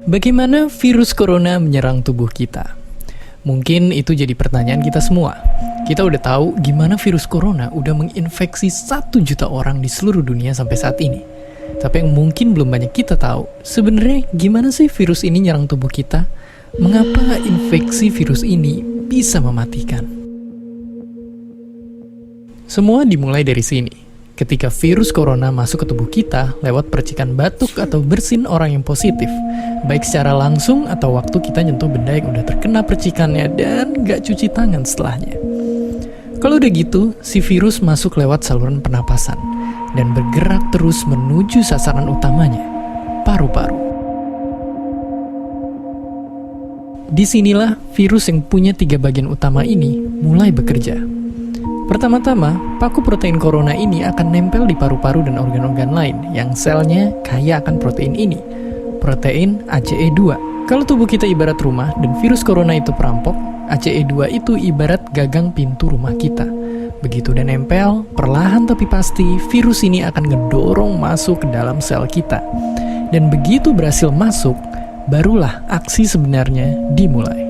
Bagaimana virus corona menyerang tubuh kita? Mungkin itu jadi pertanyaan kita semua. Kita udah tahu gimana virus corona udah menginfeksi 1 juta orang di seluruh dunia sampai saat ini. Tapi yang mungkin belum banyak kita tahu, sebenarnya gimana sih virus ini nyerang tubuh kita? Mengapa infeksi virus ini bisa mematikan? Semua dimulai dari sini. Ketika virus corona masuk ke tubuh kita lewat percikan batuk atau bersin orang yang positif, baik secara langsung atau waktu kita nyentuh benda yang udah terkena percikannya dan gak cuci tangan setelahnya. Kalau udah gitu, si virus masuk lewat saluran pernapasan dan bergerak terus menuju sasaran utamanya, paru-paru. Disinilah virus yang punya 3 bagian utama ini mulai bekerja. Pertama-tama, paku protein corona ini akan nempel di paru-paru dan organ-organ lain yang selnya kaya akan protein ini, protein ACE2. Kalau tubuh kita ibarat rumah dan virus corona itu perampok, ACE2 itu ibarat gagang pintu rumah kita. Begitu udah nempel, perlahan tapi pasti virus ini akan ngedorong masuk ke dalam sel kita. Dan begitu berhasil masuk, barulah aksi sebenarnya dimulai.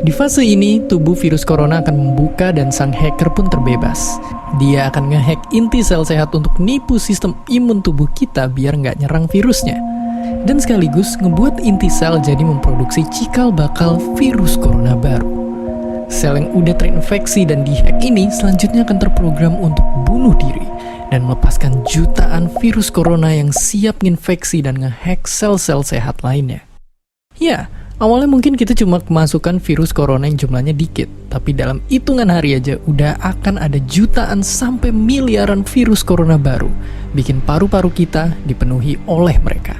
Di fase ini, tubuh virus corona akan membuka dan sang hacker pun terbebas. Dia akan ngehack inti sel sehat untuk nipu sistem imun tubuh kita biar nggak nyerang virusnya. Dan sekaligus ngebuat inti sel jadi memproduksi cikal bakal virus corona baru. Sel yang udah terinfeksi dan dihack ini selanjutnya akan terprogram untuk bunuh diri dan melepaskan jutaan virus corona yang siap nginfeksi dan ngehack sel-sel sehat lainnya. Ya, awalnya mungkin kita cuma kemasukan virus corona yang jumlahnya dikit, tapi dalam hitungan hari aja udah akan ada jutaan sampai miliaran virus corona baru, bikin paru-paru kita dipenuhi oleh mereka.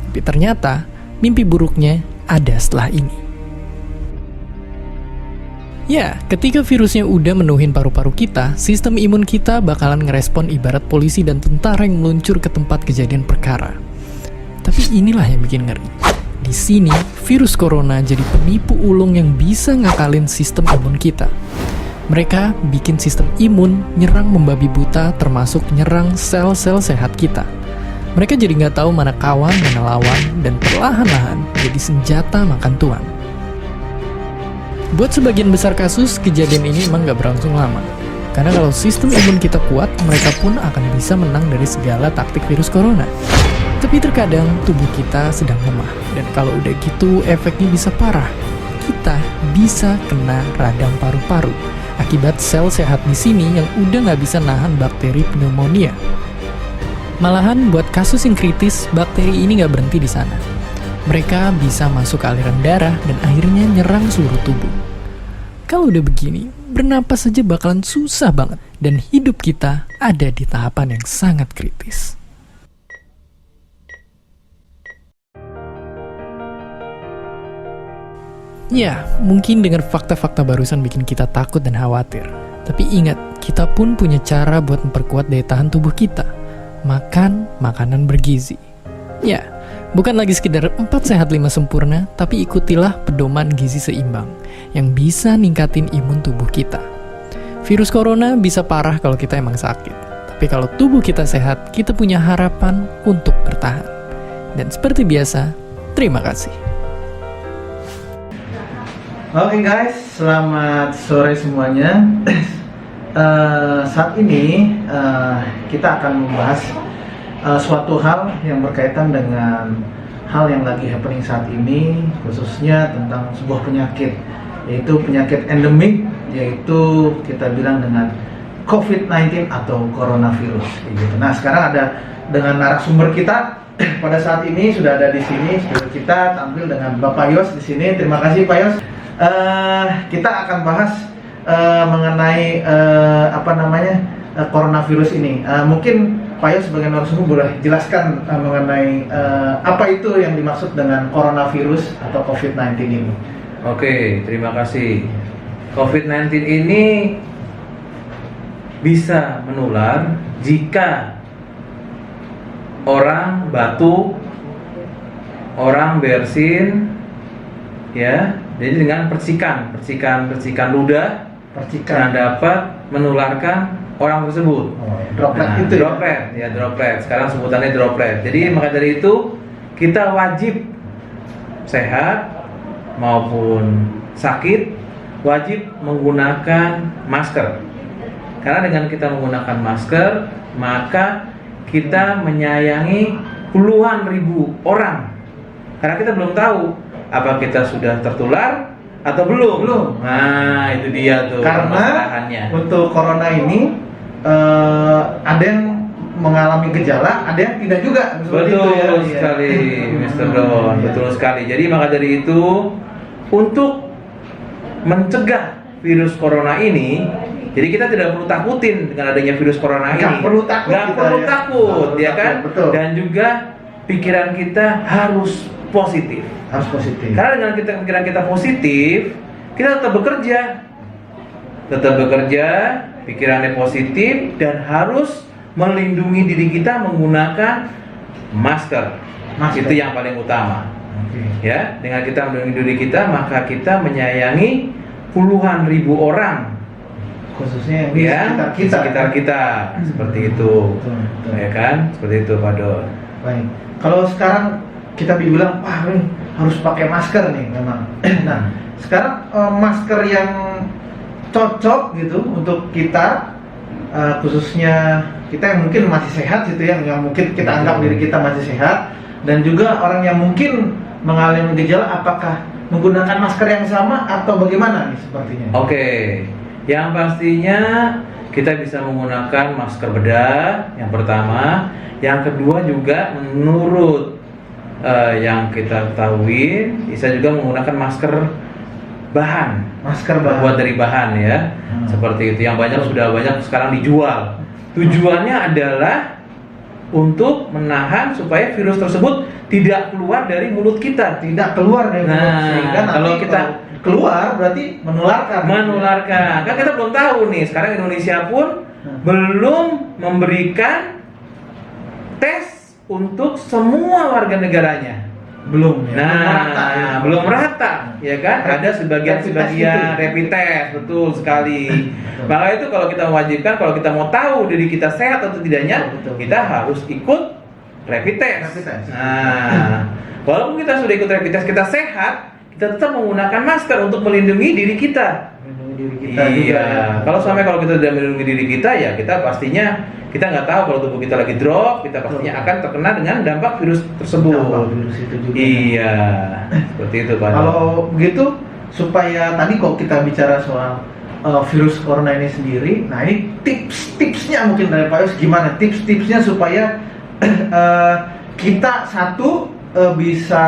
Tapi ternyata, mimpi buruknya ada setelah ini. Ya, ketika virusnya udah menuhin paru-paru kita, sistem imun kita bakalan ngerespon ibarat polisi dan tentara yang meluncur ke tempat kejadian perkara. Tapi inilah yang bikin ngeri. Di sini, virus corona jadi penipu ulung yang bisa ngakalin sistem imun kita. Mereka bikin sistem imun nyerang membabi buta termasuk nyerang sel-sel sehat kita. Mereka jadi nggak tahu mana kawan, mana lawan, dan perlahan-lahan jadi senjata makan tuan. Buat sebagian besar kasus, kejadian ini emang nggak berlangsung lama. Karena kalau sistem imun kita kuat, mereka pun akan bisa menang dari segala taktik virus corona. Tapi terkadang tubuh kita sedang lemah, dan kalau udah gitu efeknya bisa parah. Kita bisa kena radang paru-paru akibat sel sehat di sini yang udah nggak bisa nahan bakteri pneumonia. Malahan buat kasus yang kritis, bakteri ini nggak berhenti di sana. Mereka bisa masuk ke aliran darah dan akhirnya nyerang seluruh tubuh. Kalau udah begini, bernapas saja bakalan susah banget, dan hidup kita ada di tahapan yang sangat kritis. Ya, mungkin dengar fakta-fakta barusan bikin kita takut dan khawatir. Tapi ingat, kita pun punya cara buat memperkuat daya tahan tubuh kita. Makan makanan bergizi. Ya, bukan lagi sekedar 4 sehat 5 sempurna, tapi ikutilah pedoman gizi seimbang yang bisa ningkatin imun tubuh kita. Virus corona bisa parah kalau kita emang sakit. Tapi kalau tubuh kita sehat, kita punya harapan untuk bertahan. Dan seperti biasa, terima kasih. Oke guys, selamat sore semuanya. Saat ini kita akan membahas suatu hal yang berkaitan dengan hal yang lagi happening saat ini, khususnya tentang sebuah penyakit, yaitu penyakit endemik, yaitu kita bilang dengan COVID-19 atau coronavirus. Gitu. Nah, sekarang ada dengan narasumber kita pada saat ini sudah ada di sini. Kita tampil dengan Bapak Yos di sini. Terima kasih Pak Yos. Kita akan bahas mengenai coronavirus ini. Mungkin Pak Yos sebagai narasumber boleh jelaskan mengenai apa itu yang dimaksud dengan coronavirus atau COVID-19 ini. Oke, terima kasih. COVID-19 ini bisa menular jika orang batuk, orang bersin, ya. Jadi dengan percikan ludah yang dapat menularkan orang tersebut. Droplet itu droplet. Sekarang sebutannya droplet. Jadi maka dari itu kita wajib sehat maupun sakit wajib menggunakan masker. Karena dengan kita menggunakan masker, maka kita menyayangi puluhan ribu orang. Karena kita belum tahu apa kita sudah tertular atau belum. Nah, itu dia tuh. Karena untuk corona ini ada yang mengalami gejala, ada yang tidak juga. Betul sekali, Mr. Don. Betul sekali. Jadi maka dari itu, untuk mencegah virus corona ini, jadi kita tidak perlu takutin dengan adanya virus corona ini. Nggak perlu takut, ya kan? Betul. Dan juga pikiran kita harus positif. Harus positif. Karena dengan pikiran kita positif, kita tetap bekerja, pikirannya positif, dan harus melindungi diri kita menggunakan masker. Itu yang paling utama. Ya, dengan kita melindungi diri kita, maka kita menyayangi puluhan ribu orang, khususnya yang di sekitar kita. Seperti itu. Betul. Ya kan? Seperti itu, Pak Don. Baik. Kalau sekarang kita bilang, wah ini harus pakai masker nih memang. Nah, sekarang masker yang cocok gitu untuk kita, khususnya kita yang mungkin masih sehat gitu ya, yang mungkin kita anggap diri kita masih sehat, dan juga orang yang mungkin mengalami gejala, apakah menggunakan masker yang sama atau bagaimana nih sepertinya? Oke, yang pastinya kita bisa menggunakan masker bedah yang pertama. Yang kedua juga menurut yang kita ketahui bisa juga menggunakan masker bahan. Buat dari bahan ya. Seperti itu, yang sudah banyak sekarang dijual. Tujuannya adalah untuk menahan supaya virus tersebut tidak keluar dari mulut kita. Sehingga kalau nanti kita keluar berarti menularkan. Kan kita belum tahu nih, sekarang Indonesia pun belum memberikan tes untuk semua warga negaranya. Belum rata, ya kan? Ada sebagian rapid test, betul sekali. Maka itu kalau kita mewajibkan, kalau kita mau tahu diri kita sehat atau tidaknya, kita harus ikut rapid test. Nah, walaupun kita sudah ikut rapid test, kita sehat, kita tetap menggunakan masker untuk melindungi diri kita. Kalau kita tidak melindungi diri kita, ya kita pastinya kita nggak tahu kalau tubuh kita lagi drop, kita pastinya akan terkena dengan dampak virus tersebut. Seperti itu, Pak. Kalau begitu, supaya tadi kok kita bicara soal virus corona ini sendiri, nah ini tips-tipsnya mungkin dari Pak Yus, gimana tips-tipsnya supaya kita bisa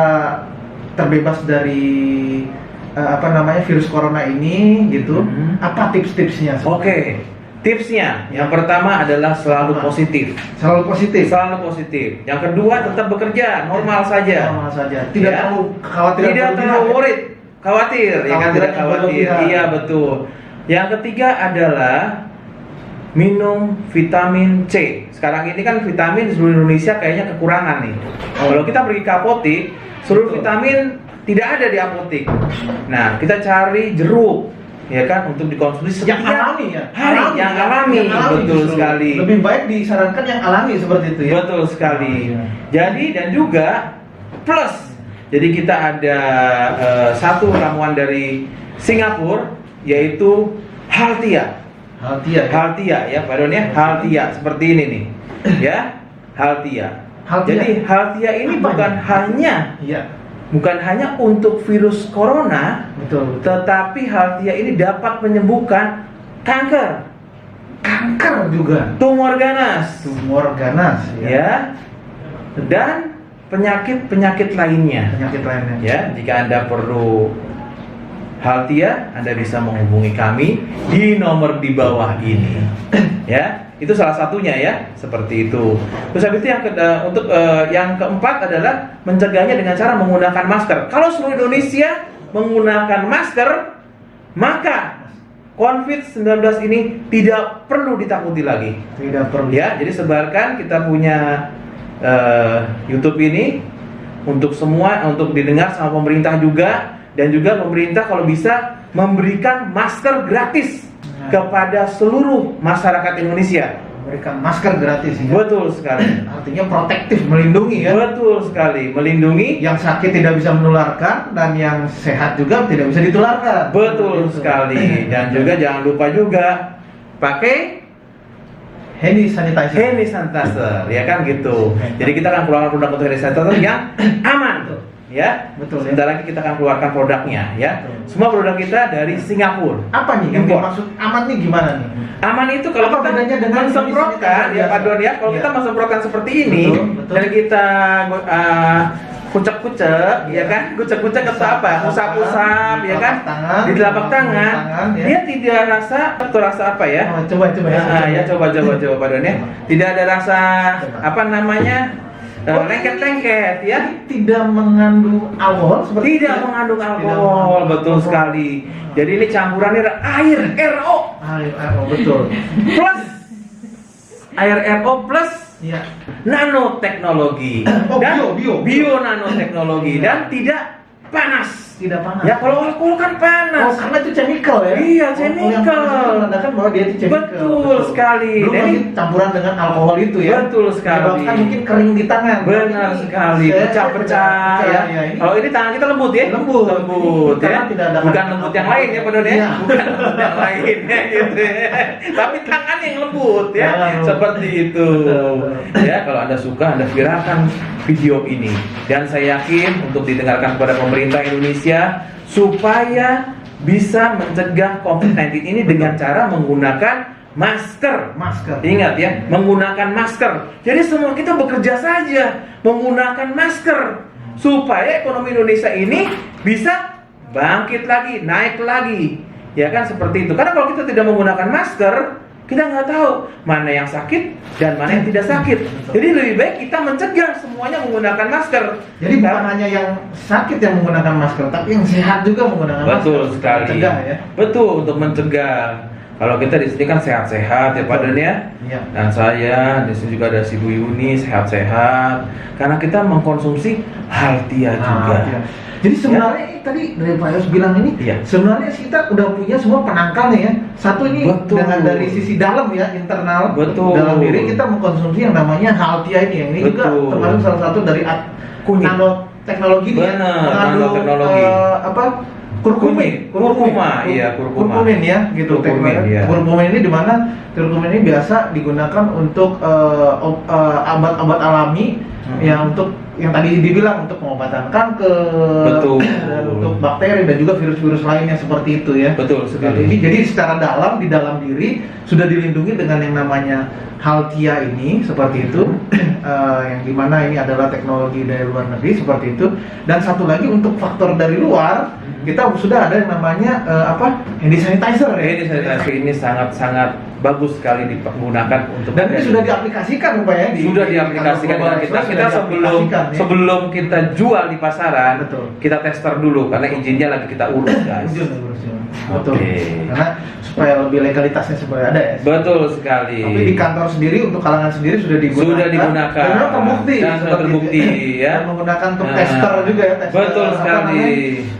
terbebas dari virus corona ini gitu. Apa tips-tipsnya? Oke. Tipsnya, yang pertama adalah selalu positif. Selalu positif. Yang kedua, tetap bekerja normal saja. Tidak terlalu khawatir. Tidak terlalu khawatir, ya kan? Tidak khawatir. Iya, betul. Yang ketiga adalah minum vitamin C. Sekarang ini kan vitamin di seluruh Indonesia kayaknya kekurangan nih. Kalau kita pergi ke apotik, seluruh vitamin tidak ada di apotik. Nah, kita cari jeruk, ya kan, untuk dikonsumsi yang alami. Betul sekali. Lebih baik disarankan yang alami seperti itu ya. Betul sekali. Jadi dan juga plus, jadi kita ada satu ramuan dari Singapura, yaitu Haltia ya, Pak Don ya. Haltia seperti ini nih, ya, Haltia. Jadi Haltia ini bukan hanya untuk virus corona, betul. Tetapi Haltia ini dapat menyembuhkan kanker juga, tumor ganas, ya, dan penyakit lainnya. Ya, jika Anda perlu Haltia, Anda bisa menghubungi kami di nomor di bawah ini. Ya, itu salah satunya ya, seperti itu. Terus habis itu yang keempat adalah mencegahnya dengan cara menggunakan masker. Kalau seluruh Indonesia menggunakan masker, maka COVID-19 ini tidak perlu ditakuti lagi. Tidak perlu. Ya, jadi sebarkan, kita punya YouTube ini untuk semua, untuk didengar sama pemerintah juga. Dan juga pemerintah kalau bisa memberikan masker gratis kepada seluruh masyarakat Indonesia. memberikan masker gratis ya. Betul sekali. Artinya protektif, melindungi ya. Betul sekali, melindungi. Yang sakit tidak bisa menularkan dan yang sehat juga tidak bisa ditularkan. Betul Gitu. sekali. Dan juga jangan lupa juga pakai hand sanitizer, ya kan gitu. Jadi kita akan keluarkan produk untuk hand sanitizer yang aman, ya. Betul. Sebentar lagi kita akan keluarkan produknya, ya. Betul. Semua produk kita dari Singapura. Apa nih yang Impor. dimaksud aman nih gimana nih? Aman itu kalau Apa kita bedanya dengan mensemprotkan, hand ya Pak Don ya. Kalau Iya. kita mensemprotkan seperti ini, Betul, betul. dan kita kucek-kucek, ya kan? Kucek-kucek atau apa? Usap-usap, ya kan? Tangan, Di telapak tangan, ya. dia tidak rasa atau rasa apa ya? Oh, coba ya. Coba Pak Don ya. Tidak ada rasa Coba. apa namanya? Oh, lengket-lengket ya. Tidak mengandung alkohol seperti Tidak itu ya? mengandung Tidak alkohol, mengandung betul alkohol. sekali. Jadi ini campurannya air RO Betul. plus air RO plus Iya. nanoteknologi Oh, dan bio. nanoteknologi dan tidak panas. Tidak panas. Ya kalau alkohol kan Oh, panas. karena itu chemical ya? Iya, Oh, chemical. yang panas itu menandakan bahwa dia itu chemical. Betul sekali. Belum Jadi- lagi campuran dengan alkohol itu ya. Betul sekali. Bahkan mungkin kering di tangan. Benar sekali, pecah-pecah ya. Ini Kalau ini tangan kita lembut ya? Lembut. Lembut ya. Karena tidak ada Bukan kandungan lembut yang alkohol. lain ya, Pak Don ya. Iya. Bukan lembut yang lain ya gitu ya. Tapi tangan yang lembut ya. Jangan lembut. Seperti itu. Betul. Ya, kalau Anda suka, Anda viralkan video ini. Dan saya yakin untuk didengarkan kepada pemerintah Indonesia supaya bisa mencegah COVID-19 ini dengan cara menggunakan masker. Ingat ya, menggunakan masker. Jadi semua kita bekerja saja menggunakan masker supaya ekonomi Indonesia ini bisa bangkit lagi, naik lagi. Ya kan seperti itu. Karena kalau kita tidak menggunakan masker, kita nggak tahu mana yang sakit dan mana yang tidak sakit. Jadi lebih baik kita mencegah semuanya menggunakan masker. Jadi bukan hanya yang sakit yang menggunakan masker, tapi yang sehat juga menggunakan masker. Betul sekali. Mencegah ya. Betul, untuk mencegah. Kalau kita di sini kan sehat-sehat ya Pak Don ya. Iya. Dan saya di sini juga ada si Bu Yuni sehat-sehat. Karena kita mengkonsumsi Haltia juga. Iya. Jadi sebenarnya tadi dari Pak Yos bilang ini, Iya. sebenarnya kita udah punya semua penangkalnya ya. Satu ini Betul. dengan dari sisi dalam ya, internal. Betul. Dalam diri kita mengkonsumsi yang namanya Haltia ini. Yang ini juga Betul. termasuk salah satu dari Kunyit. nanoteknologi ini ya. Benar, Mengandung, nanoteknologi. Kurkuma, iya, kurkuma. Kurkumin ya, gitu. Kurkumin, iya. Kurkumin ini di mana kurkumin ini biasa digunakan untuk obat-obat alami yang untuk yang tadi dibilang untuk pengobatan kanker, Betul. dan untuk bakteri dan juga virus-virus lainnya seperti itu ya. Betul sekali. Ini jadi secara dalam di dalam diri sudah dilindungi dengan yang namanya Haltia ini seperti itu, yang dimana ini adalah teknologi dari luar negeri seperti itu. Dan satu lagi untuk faktor dari luar kita sudah ada yang namanya hand sanitizer ya. Ini sanitasi ini sangat-sangat bagus sekali digunakan untuk Dan ini sudah diaplikasikan Pak ya sudah diaplikasikan dengan kita sebelum kita jual di pasaran. Betul. Kita tester dulu karena izinnya lagi kita urus guys. Betul. Oke. Karena supaya lebih legalitasnya supaya ada ya. Betul sekali. Tapi di kantor sendiri untuk kalangan sendiri sudah digunakan. Dan Dan terbukti. Dan sudah seperti terbukti itu. ya. Dan menggunakan untuk Nah, tester juga ya. Tester, betul sekali.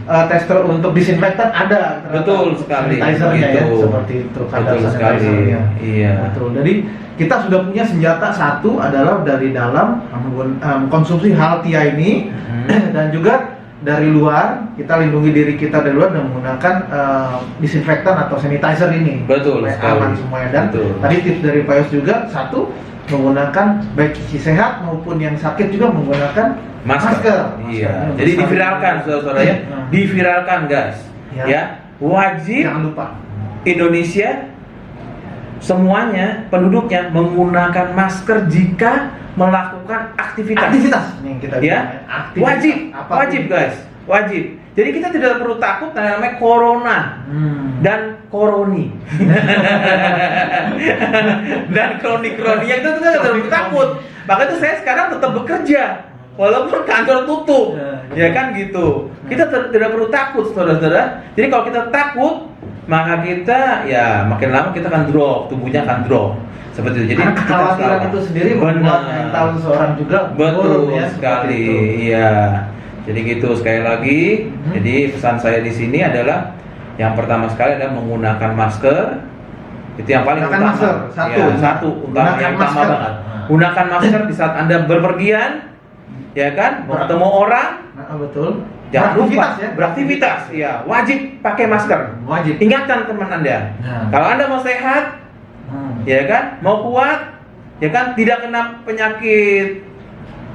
Tester untuk disinfektan ada. Betul sekali. Sanitizernya ya Begitu. seperti itu. Kadar Betul sekali. sanitizernya. Iya. Betul. Jadi kita sudah punya senjata satu adalah dari dalam konsumsi Haltia ini dan juga dari luar kita lindungi diri kita dari luar dengan menggunakan disinfektan atau sanitizer ini. Betul Supaya sekali. aman semuanya. Dan Betul. tadi tips dari Pak Yos juga satu menggunakan baik si sehat maupun yang sakit juga menggunakan masker. Iya. Maskernya Jadi besar. diviralkan saudara ya. Nah. Diviralkan guys. Ya. Ya. Wajib Jangan lupa. Indonesia semuanya penduduknya menggunakan masker jika melakukan aktivitas. Yang kita Ya, bilang, aktivitas wajib, apapun. wajib guys, wajib. Jadi kita tidak perlu takut namanya corona dan koroni dan kroni-kroni yang itu kita tidak perlu takut. Makanya itu saya sekarang tetap bekerja walaupun kantor tutup, ya kan gitu. Kita tidak perlu takut, saudara-saudara. Jadi kalau kita takut, maka kita ya makin lama kita akan drop, tubuhnya akan drop. Seperti itu. Jadi Karena kekhawatiran kita itu sendiri membuat mental seseorang juga betul turun, ya, sekali, seperti itu. iya. Jadi gitu sekali lagi. Jadi pesan saya di sini adalah yang pertama sekali adalah menggunakan masker, Itu yang paling Gunakan utama. masker, satu. Ya, satu utama, Gunakan yang utama masker. banget. Gunakan masker di saat Anda berpergian, ya kan? Mau ketemu orang, Nah, betul. jangan lupa Beraktivitas ya. beraktivitas, ya wajib pakai masker. Wajib. Ingatkan teman Anda, Nah. kalau Anda mau sehat, ya kan, mau kuat, ya kan, tidak kena penyakit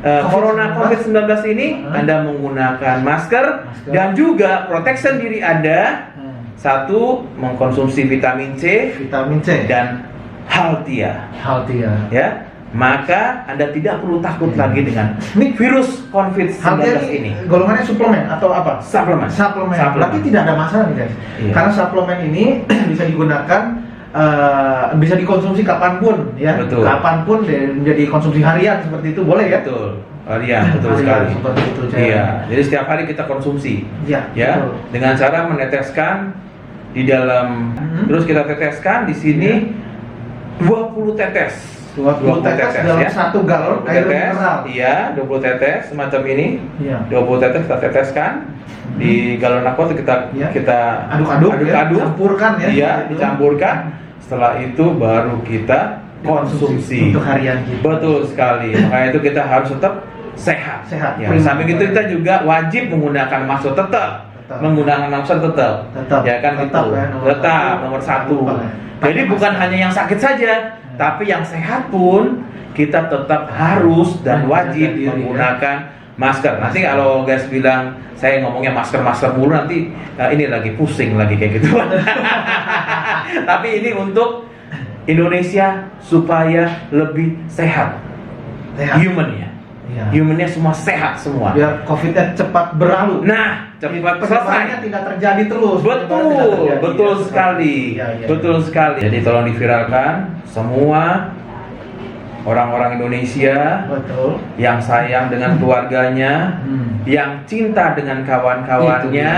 corona COVID-19 ini, Anda menggunakan masker dan juga protection diri Anda. Satu, mengkonsumsi vitamin C Vitamin C dan Haltia, Haltia. ya. Maka Anda tidak perlu takut lagi dengan Ini virus COVID-19 Haltia ini. golongannya suplemen atau apa? Suplemen. Suplemen. Berarti tidak ada masalah nih guys. Iya. Karena suplemen ini bisa digunakan, bisa dikonsumsi kapanpun ya. Betul. Kapanpun menjadi konsumsi harian seperti itu boleh ya? Betul. Harian, betul Harian, sekali. seperti itu, Iya. Jadi setiap hari kita konsumsi. Iya. Ya, betul. dengan cara meneteskan di dalam, terus kita teteskan di sini 20 tetes. 20 tetes dalam ya. 1 galon 20 air tetes, mineral. iya, 20 tetes semacam ini. Iya. 20 tetes kita teteskan di galon aqua, kita Iya. kita Aduk-aduk ya, campurkan ya. Iya, Seperti itu. dicampurkan. Setelah itu baru kita konsumsi untuk harian kita. Betul sekali. Makanya itu kita harus tetap sehat. Sehat. Ya, samping itu kita juga wajib menggunakan masker, tetap menggunakan masker tetap. Ya kan, Tetap itu. ya, nomor Tetap satu. nomor 1. Lupa ya. Jadi bukan hanya yang sakit saja, tapi yang sehat pun kita tetap harus dan Menjaga wajib diri, menggunakan masker. Nanti kalau guys bilang saya ngomongnya masker mulu, nanti ini lagi pusing lagi kayak gitu. Tapi ini untuk Indonesia supaya lebih sehat. Sehat. Humannya. Iya. Humannya semua sehat semua. Biar COVID-nya cepat berlalu. Nah, cepat Penyebarannya selesai. tidak terjadi terus. Penyebaran tidak Betul, terjadi. betul Ya, sekali. iya, iya. Betul sekali. Jadi tolong diviralkan semua orang-orang Indonesia Betul. yang sayang dengan keluarganya, yang cinta dengan kawan-kawannya,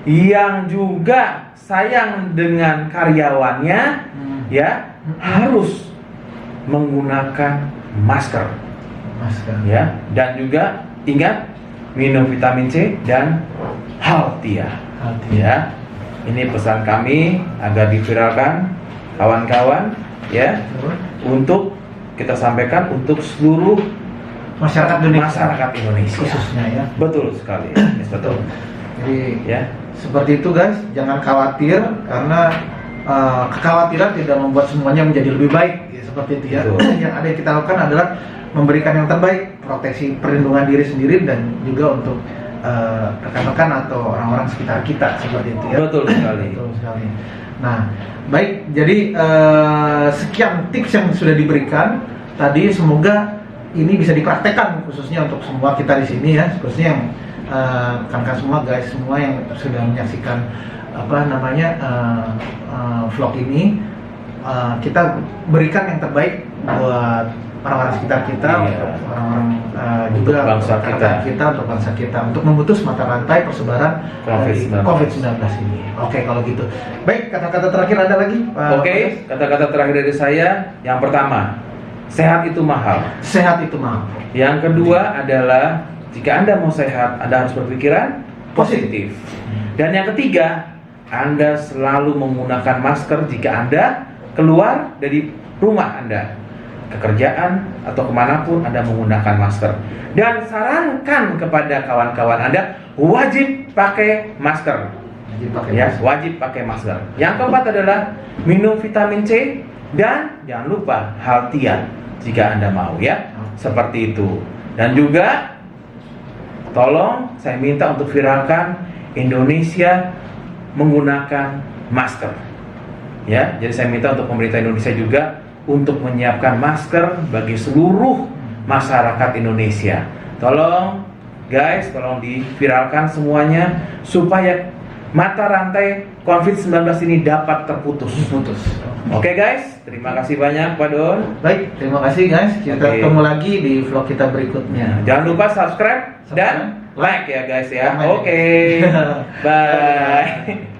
yang juga sayang dengan karyawannya, ya, harus menggunakan masker. Masker. Ya, dan juga ingat minum vitamin C dan Haltia. Ya, ini pesan kami agar diviralkan kawan-kawan, ya, Betul. untuk kita sampaikan untuk seluruh Masyarakat Indonesia. Indonesia. Khususnya ya. Betul sekali. Yes, betul. Jadi Ya, seperti itu guys, jangan khawatir karena kekhawatiran tidak membuat semuanya menjadi lebih baik ya, seperti itu ya. Betul. Yang ada yang kita lakukan adalah memberikan yang terbaik, proteksi perlindungan diri sendiri dan juga untuk rekan-rekan atau orang-orang sekitar kita seperti itu ya. betul sekali. Betul sekali. Nah, baik, jadi sekian tips yang sudah diberikan tadi, semoga ini bisa dipraktekkan khususnya untuk semua kita di sini ya, khususnya yang rekan-rekan semua guys, semua yang sudah menyaksikan vlog ini, kita berikan yang terbaik buat orang-orang sekitar kita, Iya. untuk orang-orang Untuk juga bangsa untuk kita. untuk bangsa kita, untuk memutus mata rantai persebaran dari COVID-19. COVID-19 ini. Oke, kalau gitu. Baik, kata-kata terakhir ada lagi, Pak? Oke, kata-kata terakhir dari saya, yang pertama, sehat itu mahal. Sehat itu mahal. Yang kedua adalah jika Anda mau sehat, Anda harus berpikiran positif. Dan yang ketiga, Anda selalu menggunakan masker jika Anda keluar dari rumah Anda, kekerjaan atau kemanapun Anda menggunakan masker. Dan sarankan kepada kawan-kawan Anda wajib pakai masker. Ya, wajib pakai masker. Yang keempat adalah minum vitamin C dan jangan lupa Haltia jika Anda mau ya. Seperti itu. Dan juga tolong saya minta untuk viralkan Indonesia menggunakan masker. Ya, jadi saya minta untuk pemerintah Indonesia juga untuk menyiapkan masker bagi seluruh masyarakat Indonesia. Tolong guys, tolong diviralkan semuanya supaya mata rantai COVID-19 ini dapat terputus. Oke guys, terima kasih banyak Pak Don. Baik, terima kasih guys. Kita Oke. ketemu lagi di vlog kita berikutnya. Jangan lupa subscribe dan like ya guys ya. Like. Oke. Bye.